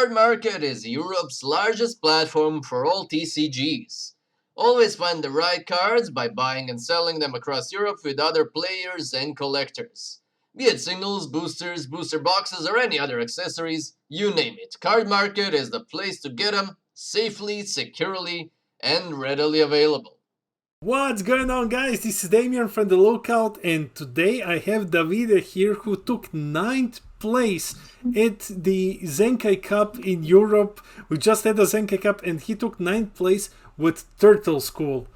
Card Market is Europe's largest platform for all TCGs. Always find the right cards by buying and selling them across Europe with other players and collectors. Be it singles, boosters, booster boxes, or any other accessories, you name it. Card Market is the place to get them safely, securely, and readily available. What's going on, guys? This is Damian from the Lookout, and today I have Davide here who took 9th place at the Zenkai Cup in Europe. We just had a Zenkai Cup and he took 9th place with Turtle School.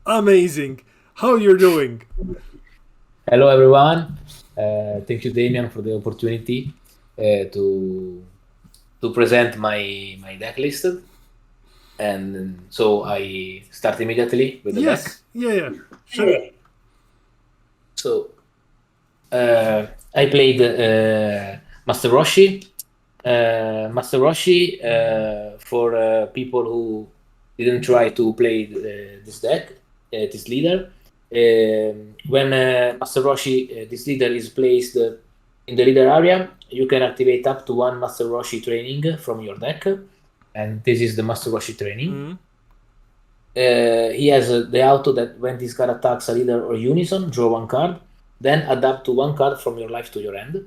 Amazing. How you're doing? Hello everyone. Thank you, Damian, for the opportunity to present my deck list. And so I start immediately with the deck. Yeah, sure. So I played Master Roshi. Master Roshi, for people who didn't try to play this deck, this leader. When Master Roshi, this leader, is placed in the leader area, you can activate up to 1 Master Roshi training from your deck. And this is the Master Roshi training. He has the auto that when this card attacks a leader or unison, draw 1 card, then adapt to 1 card from your life to your hand.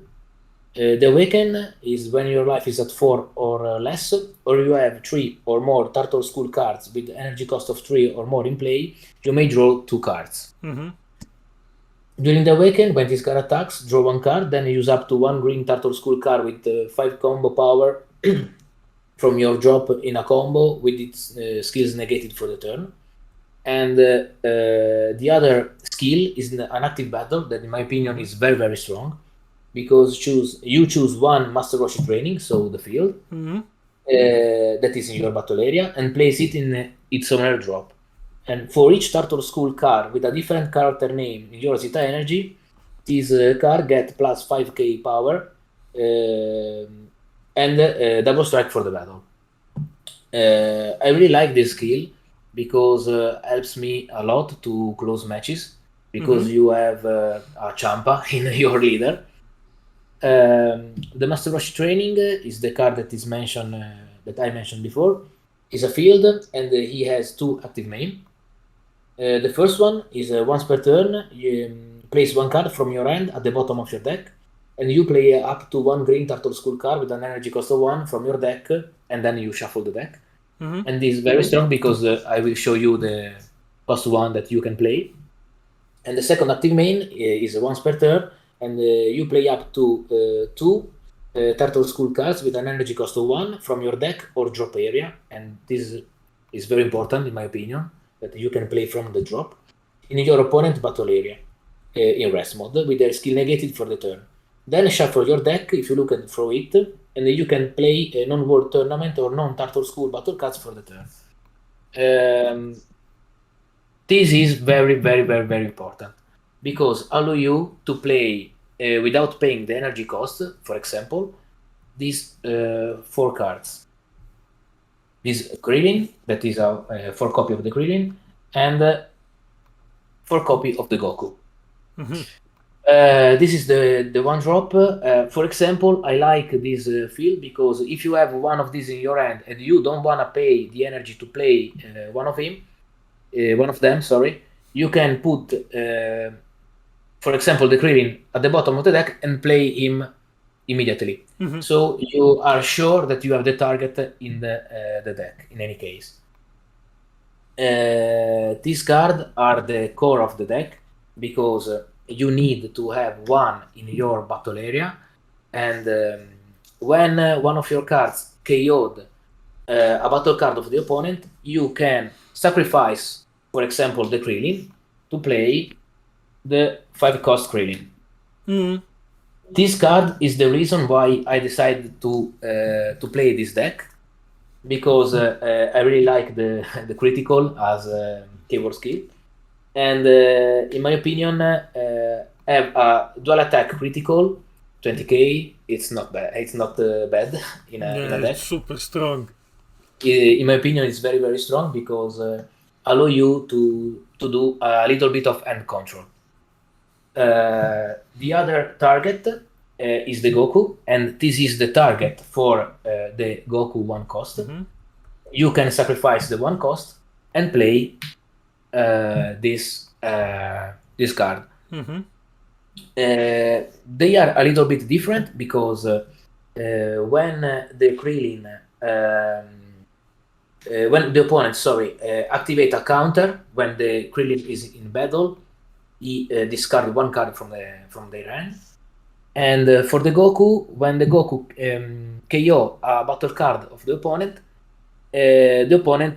The Awaken is when your life is at 4 or less, or you have 3 or more Turtle School cards with energy cost of 3 or more in play, you may draw 2 cards. During the Awaken, when this card attacks, draw 1 card, then use up to 1 green Turtle School card with 5 combo power from your drop in a combo with its skills negated for the turn. And the other skill is an active battle that, in my opinion, is very, very strong, because you choose 1 Master Roshi training, so the field, that is in your battle area, and place it in its own airdrop. And for each Turtle School card with a different character name in your Zeta energy, this card gets plus 5k power and double strike for the battle. I really like this skill because it helps me a lot to close matches, because you have a Champa in your leader. The Master Roshi training is the card that is mentioned, that I mentioned before. Is a field, and he has 2 active main. The first one is once per turn, you place 1 card from your hand at the bottom of your deck, and you play up to 1 green Turtle School card with an energy cost of 1 from your deck, and then you shuffle the deck. And this is very strong because I will show you the cost 1 that you can play. And the second active main is once per turn, and you play up to 2 Turtle School cards with an energy cost of 1 from your deck or drop area. And this is very important, in my opinion, that you can play from the drop in your opponent battle area in rest mode with their skill negated for the turn. Then shuffle your deck if you look at throw it, and you can play a non-world tournament or non-Turtle School battle cards for the turn. This is very, very, very, very important, because allow you to play without paying the energy cost. For example, these 4 cards. This Krillin, that is a 4 copy of the Krillin, and 4 copy of the Goku. This is the 1 drop. For example, I like this field because if you have 1 of these in your hand and you don't want to pay the energy to play one of them, you can put, for example, the Krillin at the bottom of the deck and play him immediately. So you are sure that you have the target in the deck in any case. These cards are the core of the deck, because you need to have 1 in your battle area, and when one of your cards KO'd a battle card of the opponent, you can sacrifice, for example, the Krillin to play the 5 cost Krillin. This card is the reason why I decided to play this deck, because I really like the critical as a keyword skill, and in my opinion, have a dual attack critical 20k. It's not bad. It's not bad in a deck. It's super strong. In my opinion, it's very, very strong because allow you to do a little bit of hand control. The other target is the Goku, and this is the target for the Goku 1 cost. You can sacrifice the 1 cost and play this card. They are a little bit different because when the Krillin, when the opponent, activate a counter when the Krillin is in battle, he discard 1 card from their hand. And for the Goku, when the Goku KO a battle card of the opponent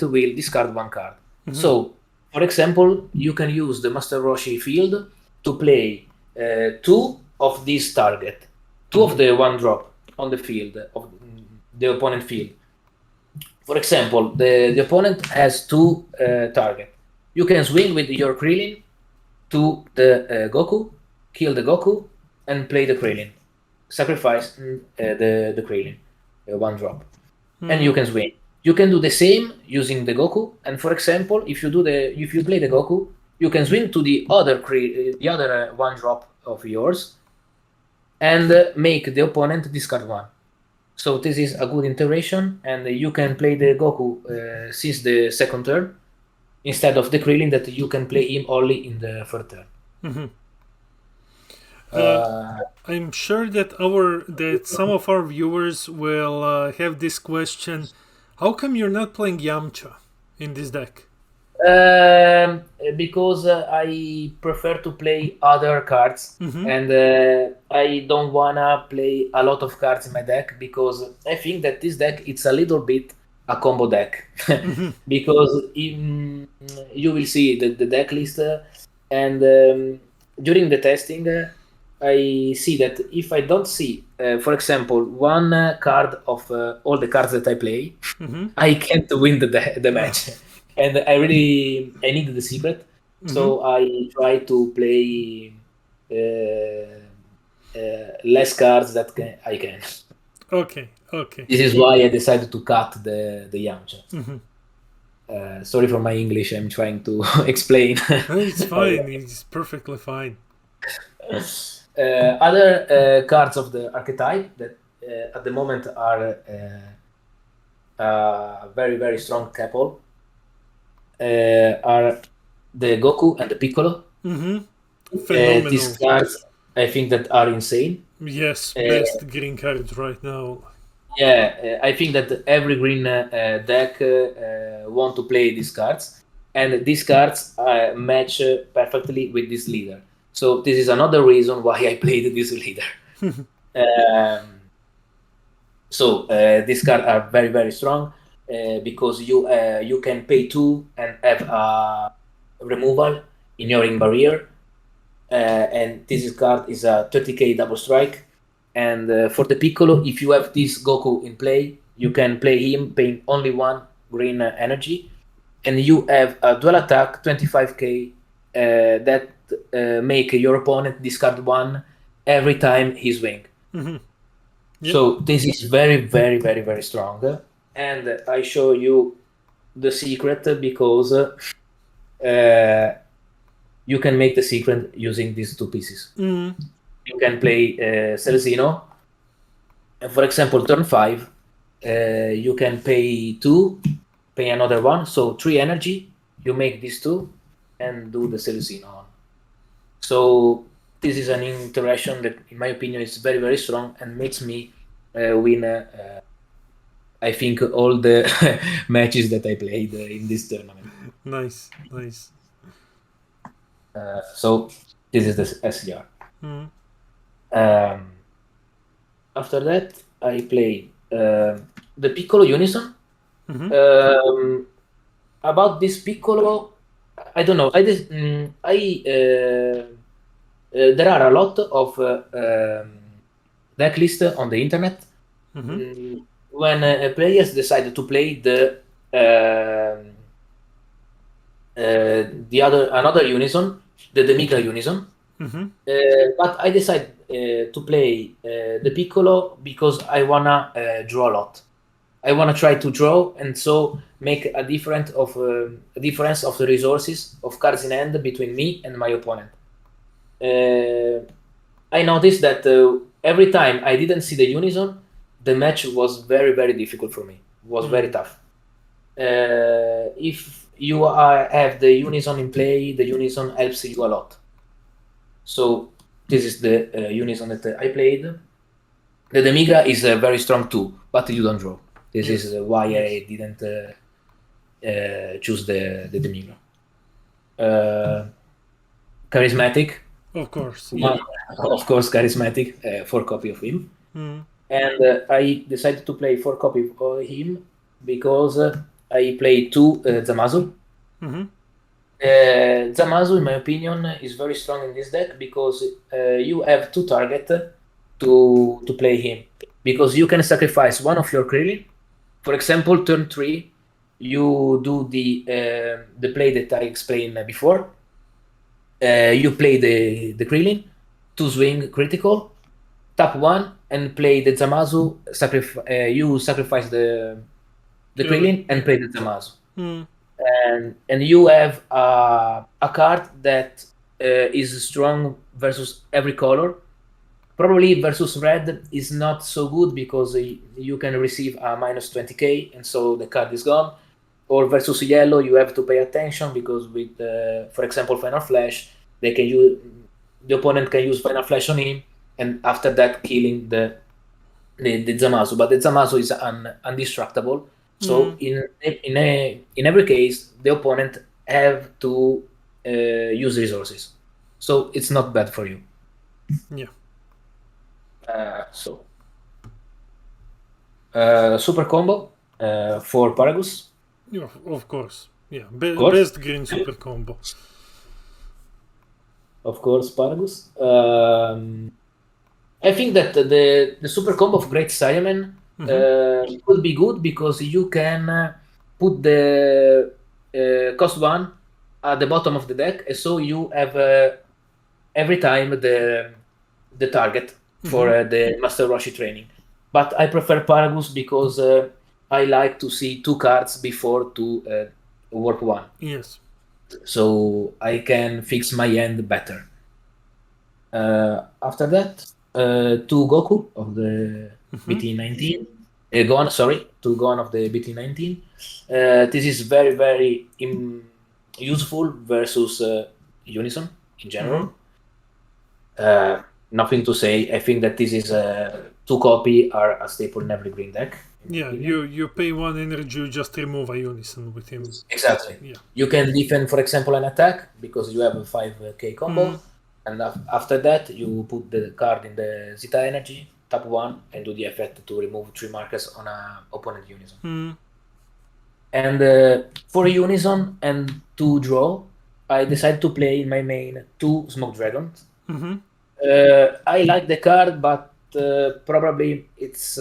will discard 1 card. So, for example, you can use the Master Roshi field to play 2 of this target, 2 of the 1 drop on the field, of the opponent field. For example, the opponent has 2 targets. You can swing with your Krillin to the Goku, kill the Goku, and play the Krillin. Sacrifice the Krillin, 1 drop. And you can swing. You can do the same using the Goku. And for example, if you play the Goku, you can swing to the other 1 drop of yours and make the opponent discard 1. So this is a good integration, and you can play the Goku since the second turn instead of the Krillin that you can play him only in the third turn. I'm sure that some of our viewers will have this question: how come you're not playing Yamcha in this deck? Because I prefer to play other cards, and I don't wanna play a lot of cards in my deck because I think that this deck it's a little bit a combo deck. Because you will see the deck list, and during the testing, I see that if I don't see, for example, 1 card of all the cards that I play, I can't win the match. And I need the secret, so I try to play less cards that I can. Okay. This is why I decided to cut the Yamcha. Sorry for my English. I'm trying to explain. It's fine. It's perfectly fine. Other cards of the archetype that at the moment are very, very strong couple are the Goku and the Piccolo. Phenomenal. These cards, I think, that are insane. Yes, best green cards right now. Yeah, I think that every green deck want to play these cards, and these cards match perfectly with this leader. So this is another reason why I played this leader. So these cards are very, very strong because you can pay 2 and have a removal in your ring barrier. And this card is a 30k double strike. And for the Piccolo, if you have this Goku in play, you can play him paying only 1 green energy. And you have a dual attack 25k that make your opponent discard 1 every time he swing. Yep. So this is very, very, very, very strong. And I show you the secret because you can make the secret using these 2 pieces. You can play Celestino. And for example, turn 5, you can pay 2, pay another 1, so 3 energy. You make these 2 and do the Celestino. So this is an interaction that, in my opinion, is very, very strong and makes me win, I think, all the matches that I played in this tournament. Nice. So this is the SCR. After that, I play the Piccolo Unison. About this Piccolo, I don't know. There are a lot of deck lists on the internet. When players decided to play another Unison, the Demigra Unison. But I decided to play the Piccolo because I wanna draw a lot. I wanna try to draw and so make a difference of the resources of cards in hand between me and my opponent. I noticed that every time I didn't see the unison, the match was very, very difficult for me. It was very tough. If you have the unison in play, the unison helps you a lot. So this is the unison that I played. The Demigra is very strong too, but you don't draw. This is why I didn't choose the Demigra. Charismatic. Of course. Of course, charismatic. 4 copy of him. And I decided to play 4 copy of him because I played 2 Zamasu. Zamasu, in my opinion, is very strong in this deck because you have 2 targets to play him. Because you can sacrifice one of your Krillin. For example, turn 3, you do the play that I explained before. You play the Krillin, 2 swing critical, tap 1, and play the Zamasu. You sacrifice the Krillin and play the Zamasu. And you have a card that is strong versus every color. Probably versus red is not so good because you can receive a minus 20k, and so the card is gone. Or versus yellow, you have to pay attention because with, for example, Final Flash, the opponent can use Final Flash on him, and after that killing the Zamasu. But the Zamasu is undestructible. So in every case, the opponent have to use resources. So it's not bad for you. Yeah. Super combo for Paragus. Yeah, of course. Yeah, best green super combo. Of course, Paragus. I think that the super combo of Great Saiyaman could be good because you can put the cost 1 at the bottom of the deck, and so you have every time the target for the Master Roshi training. But I prefer Paragus because I like to see 2 cards before to work 1. Yes. So I can fix my end better. After that, 2 Goku of the BT19. Gohan, sorry, 2 Gohan of the BT19. This is very, very useful versus Unison in general. Nothing to say. I think that this is 2 copy are a staple in every green deck. Yeah, you pay 1 energy, you just remove a unison with him. Exactly. Yeah. You can defend, for example, an attack because you have a 5k combo, and after that you put the card in the Zeta energy, tap 1, and do the effect to remove 3 markers on an opponent unison. And for unison and 2 draw, I decided to play in my main 2 Smoke Dragons. I like the card, but probably it's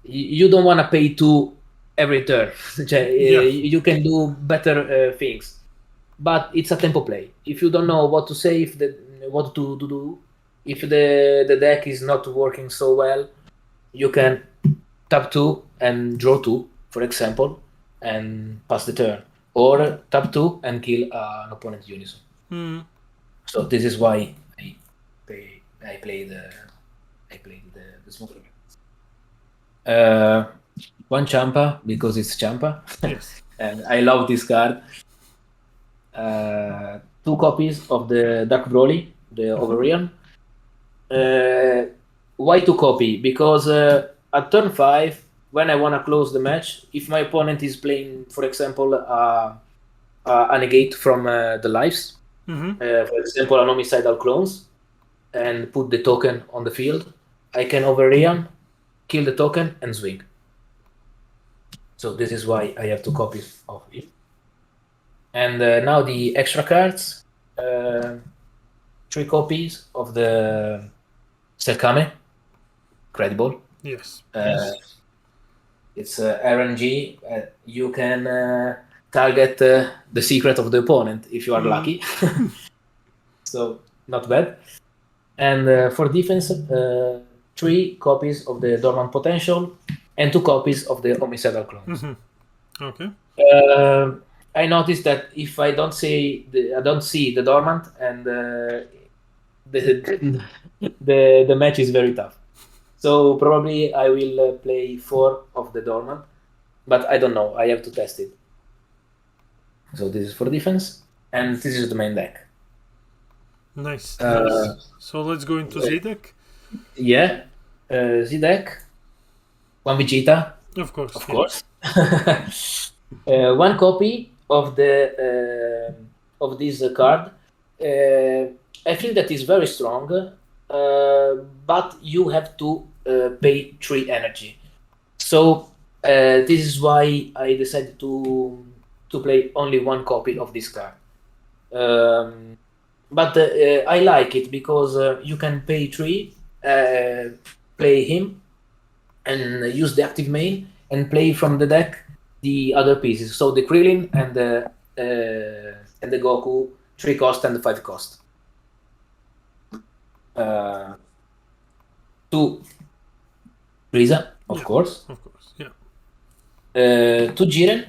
you don't want to pay 2 every turn. You can do better things, but it's a tempo play. If you don't know what to say, what to do, if the deck is not working so well, you can tap 2 and draw 2, for example, and pass the turn, or tap 2 and kill an opponent unison. So this is why I played the Smoke Dragon. 1 Champa because it's Champa. Yes. And I love this card. 2 copies of the Dark Broly, the Overreal. Why 2 copy? Because at turn 5, when I want to close the match, if my opponent is playing, for example, a negate from the lives, for example, an homicidal clones, and put the token on the field, I can Overreal, kill the token, and swing. So this is why I have 2 copies of it. And now the extra cards. 3 copies of the Selkame. Credible. Yes. It's RNG. You can target the secret of the opponent if you are lucky. So not bad. And for defense, 3 copies of the Dormant Potential and 2 copies of the Homicidal Clones. Okay. I noticed that if I don't see the Dormant and the match is very tough. So probably I will play 4 of the dormant, but I don't know. I have to test it. So this is for defense, and this is the main deck. Nice, nice. So let's go into Z deck. Yeah, Z deck. 1 Vegeta, Of course. of course. 1 copy of the of this card. I think that is very strong, but you have to pay 3 energy. So this is why I decided to play only 1 copy of this card. But I like it because you can pay 3, play him, and use the active main, and play from the deck the other pieces. So the Krillin and the Goku, 3 cost and 5 cost. 2 Frieza, of course. Of course, yeah. 2 Jiren,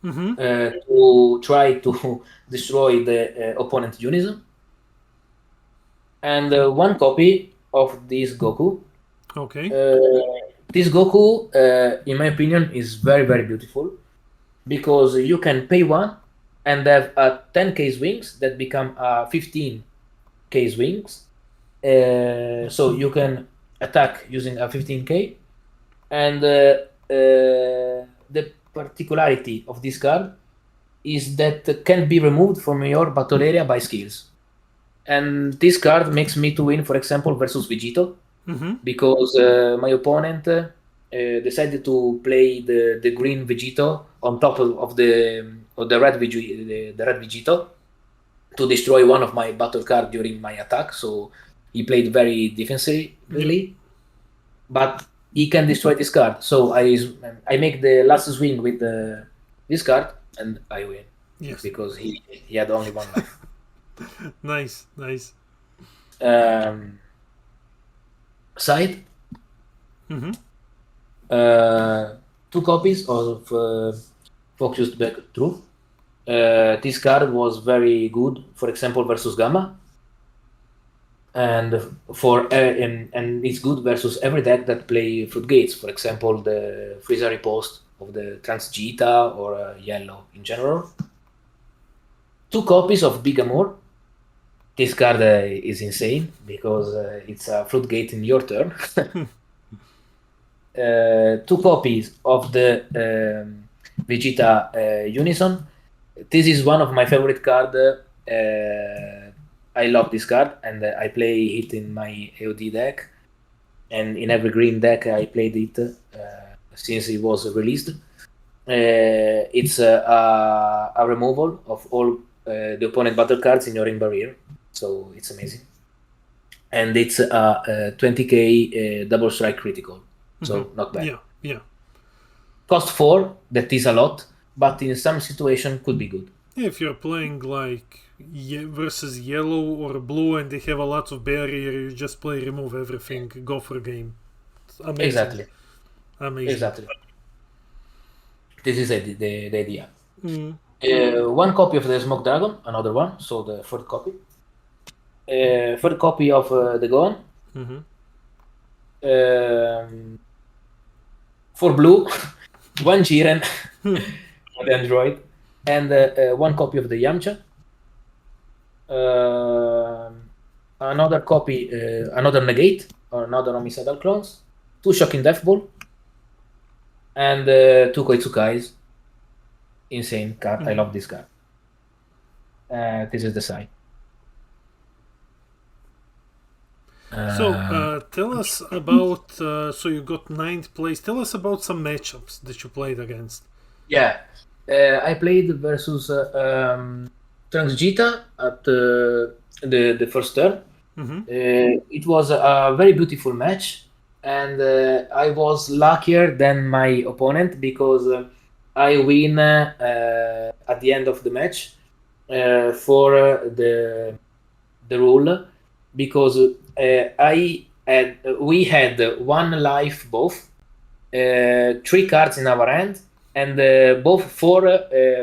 to try to destroy the opponent Unison. And 1 copy of this Goku. Okay. This Goku, in my opinion, is very, very beautiful, because you can pay 1 and have a 10k wings that become 15k wings. So you can attack using a 15k, and the particularity of this card is that can be removed from your battle area by skills. And this card makes me to win, for example, versus Vegito, because my opponent decided to play the green Vegito on top of the red Vegito to destroy one of my battle cards during my attack. So he played very defensively, but he can destroy this card. So I make the last swing with this card, and I win. Yes. Because he had only 1 life. Nice, nice. Side. 2 copies of Focused Back Truth. This card was very good, for example, versus Gamma, and and it's good versus every deck that play Fruit Gates. For example, the Frieza Riposte of the Transgita or Yellow in general. 2 copies of Big Amor. This card is insane because it's a Fruit Gate in your turn. 2 copies of the Vegeta Unison. This is one of my favorite cards. I love this card, and I play it in my AOD deck, and in every green deck I played it since it was released. It's a removal of all the opponent battle cards in your ring barrier, so it's amazing. And it's a 20k double strike critical, so not bad. Yeah. Cost 4, that is a lot, but in some situation could be good. Yeah, if you're playing like versus yellow or blue and they have a lot of barrier, you just play remove everything, go for game. It's amazing. Exactly. Amazing. Exactly. This is the idea. 1 copy of the Smoke Dragon, another one, so the 4th copy. 3rd copy of the Gohan. For blue, 1 Jiren, the android, and 1 copy of the Yamcha. Another copy, another Negate, or another Homicidal Clones. 2 Shocking Death Ball, and 2 Koitsukais. Insane card. I love this card. This is the side. So tell us about, so you got 9th place, tell us about some matchups that you played against. Yeah, I played versus Transgita at the first turn. It was a very beautiful match, and I was luckier than my opponent because I win at the end of the match for the rule, because we had 1 life both, 3 cards in our hand, and both 4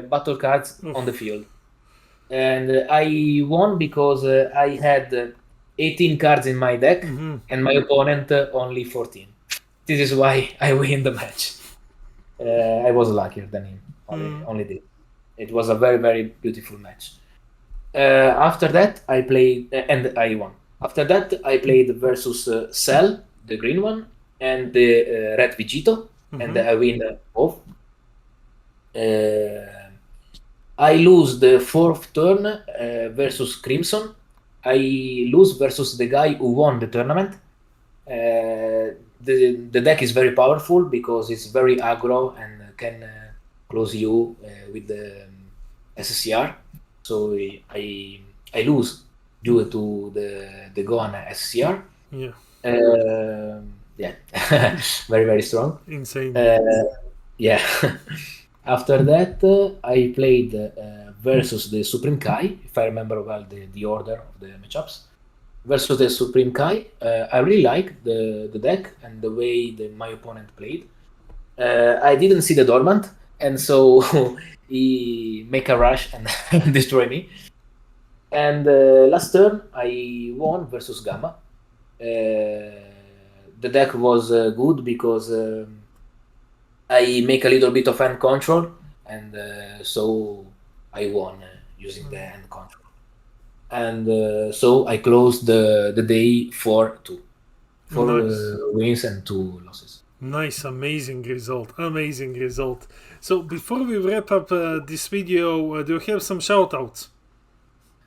battle cards on the field. And I won because I had 18 cards in my deck, and my opponent only 14. This is why I win the match. I was luckier than him. Only this. It was a very, very beautiful match. After that, I played and I won. After that, I played versus Cell, the green one, and the red Vegito, and I win both. I lose the fourth turn versus Crimson. I lose versus the guy who won the tournament. The deck is very powerful because it's very aggro and can close you with the SCR. So I lose due to the Gohan SCR. Yeah. Yeah, very, very strong. Insane. Yeah. After that, I played versus the Supreme Kai, if I remember well the order of the matchups. Versus the Supreme Kai, I really like the deck and the way my opponent played. I didn't see the Dormant, and so he make a rush and destroy me. And last turn, I won versus Gamma. The deck was good because I make a little bit of hand control, and so I won using the hand control. And so I closed the day 4-2. 4 wins and 2 losses. Nice, amazing result. Amazing result. So before we wrap up this video, do you have some shout-outs?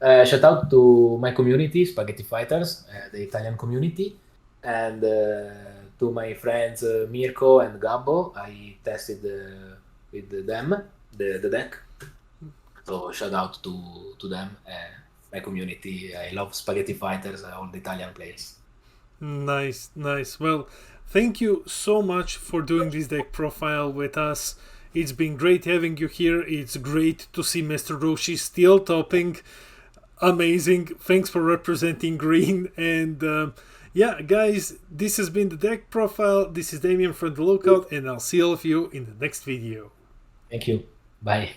Shout out to my community, Spaghetti Fighters, the Italian community, and to my friends Mirko and Gabbo. I tested with them the deck, so shout out to them, my community. I love Spaghetti Fighters, all the Italian players. Nice, nice. Well, thank you so much for doing this deck profile with us. It's been great having you here. It's great to see Mr. Roshi still topping. Amazing. Thanks for representing green. And yeah, guys, this has been the deck profile. This is Damien from The Lookout, and I'll see all of you in the next video. Thank you. Bye.